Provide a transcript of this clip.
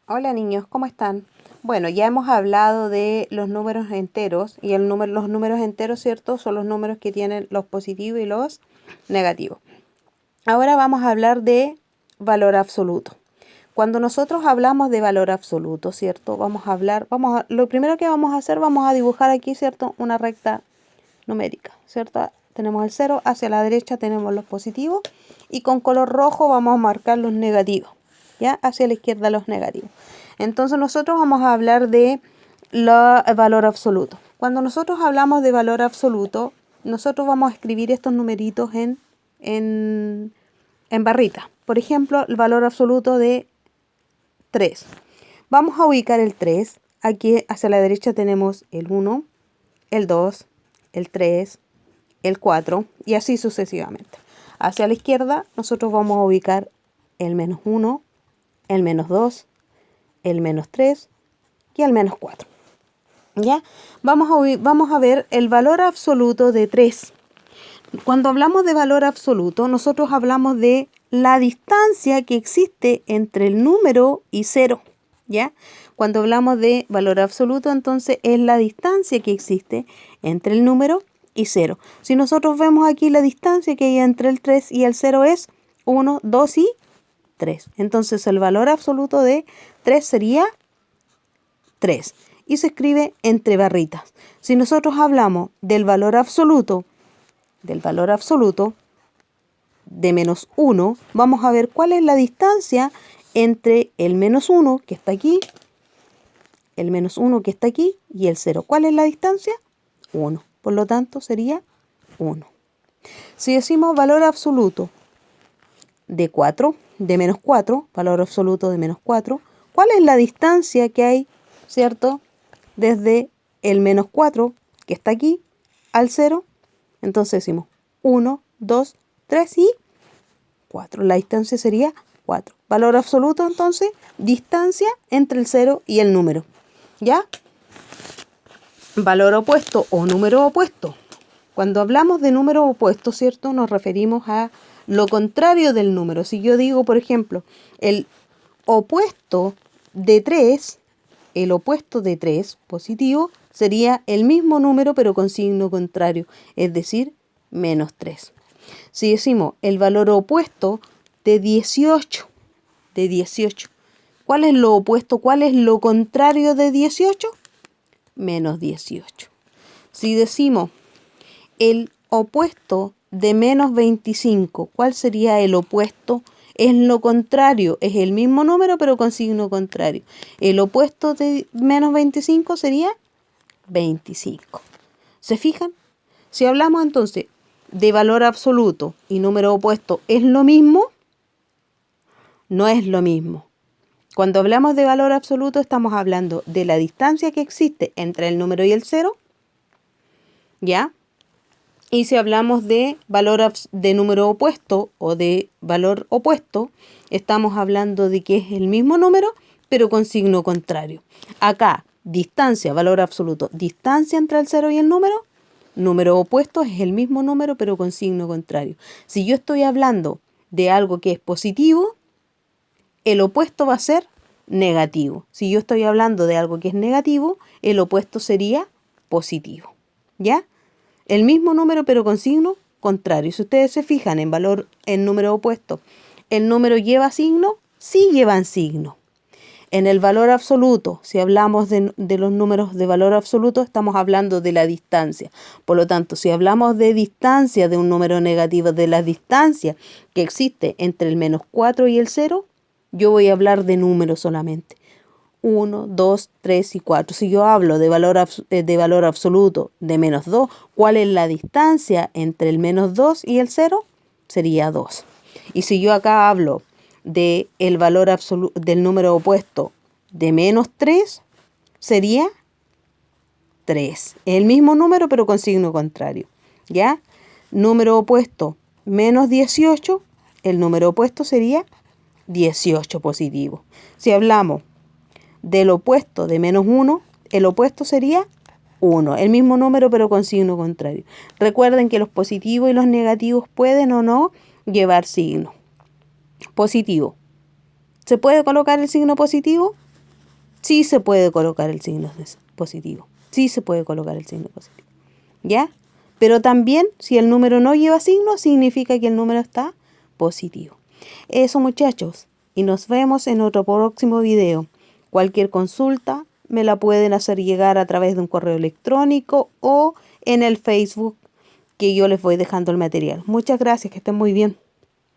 Hola niños, ¿cómo están? Bueno, ya hemos hablado de los números enteros y los números enteros, ¿cierto? Son los números que tienen los positivos y los negativos. Ahora vamos a hablar de valor absoluto. Cuando nosotros hablamos de valor absoluto, ¿cierto? Lo primero que vamos a hacer, vamos a dibujar aquí, ¿cierto? Una recta numérica, ¿cierto? Tenemos el 0, hacia la derecha tenemos los positivos y con color rojo vamos a marcar los negativos, ¿ya? Hacia la izquierda los negativos. Entonces nosotros vamos a hablar de valor absoluto. Cuando nosotros hablamos de valor absoluto, nosotros vamos a escribir estos numeritos en barrita. Por ejemplo, el valor absoluto de 3. Vamos a ubicar el 3. Aquí hacia la derecha tenemos el 1, el 2, el 3, el 4 y así sucesivamente. Hacia la izquierda nosotros vamos a ubicar el menos 1, el menos 2, el menos 3 y el menos 4. ¿Ya? Vamos a ver el valor absoluto de 3. Cuando hablamos de valor absoluto, nosotros hablamos de la distancia que existe entre el número y 0. ¿Ya? Cuando hablamos de valor absoluto, entonces es la distancia que existe entre el número y 0. Si nosotros vemos aquí la distancia que hay entre el 3 y el 0 es 1, 2 y 3. Entonces el valor absoluto de 3 sería 3 y se escribe entre barritas. Si nosotros hablamos del valor absoluto de menos 1, vamos a ver cuál es la distancia entre el menos 1 que está aquí, el menos 1 que está aquí y el 0. ¿Cuál es la distancia? 1. Por lo tanto sería 1. Si decimos valor absoluto de 4, de menos 4, valor absoluto de menos 4, ¿cuál es la distancia que hay, cierto? Desde el menos 4, que está aquí, al 0. Entonces decimos 1, 2, 3 y 4. La distancia sería 4. Valor absoluto, entonces, distancia entre el 0 y el número. ¿Ya? Valor opuesto o número opuesto. Cuando hablamos de número opuesto, ¿cierto? Nos referimos a lo contrario del número. Si yo digo, por ejemplo, el opuesto de 3, positivo, sería el mismo número pero con signo contrario, es decir, menos 3. Si decimos el valor opuesto de 18, ¿cuál es lo opuesto? ¿Cuál es lo contrario de 18? Menos 18. Si decimos el opuesto de menos 25, ¿cuál sería el opuesto? Es lo contrario, es el mismo número pero con signo contrario. El opuesto de menos 25 sería 25. ¿Se fijan? Si hablamos entonces de valor absoluto y número opuesto, ¿es lo mismo? No es lo mismo. Cuando hablamos de valor absoluto estamos hablando de la distancia que existe entre el número y el 0, ¿ya? Y si hablamos de de número opuesto o de valor opuesto, estamos hablando de que es el mismo número, pero con signo contrario. Acá, distancia, valor absoluto, distancia entre el 0 y el número opuesto es el mismo número, pero con signo contrario. Si yo estoy hablando de algo que es positivo, el opuesto va a ser negativo. Si yo estoy hablando de algo que es negativo, el opuesto sería positivo. ¿Ya? El mismo número pero con signo contrario. Si ustedes se fijan en número opuesto, ¿el número lleva signo? Sí llevan signo. En el valor absoluto, si hablamos de los números de valor absoluto, estamos hablando de la distancia. Por lo tanto, si hablamos de distancia de un número negativo, de la distancia que existe entre el menos 4 y el 0, yo voy a hablar de números solamente. 1, 2, 3 y 4. Si yo hablo de valor absoluto de menos 2, ¿cuál es la distancia entre el menos 2 y el 0? Sería 2. Y si yo acá hablo de el valor absoluto del número opuesto de menos 3, sería 3. El mismo número pero con signo contrario. ¿Ya? Número opuesto menos 18, el número opuesto sería 18 positivo. Si hablamos del opuesto de menos 1, el opuesto sería 1, el mismo número pero con signo contrario. Recuerden que los positivos y los negativos pueden o no llevar signo. Positivo. ¿Se puede colocar el signo positivo? sí se puede colocar el signo positivo. Sí se puede colocar el signo positivo. ¿Ya? Pero también, si el número no lleva signo, significa que el número está positivo. Eso, muchachos. Y nos vemos en otro próximo video. Cualquier consulta me la pueden hacer llegar a través de un correo electrónico o en el Facebook, que yo les voy dejando el material. Muchas gracias, que estén muy bien.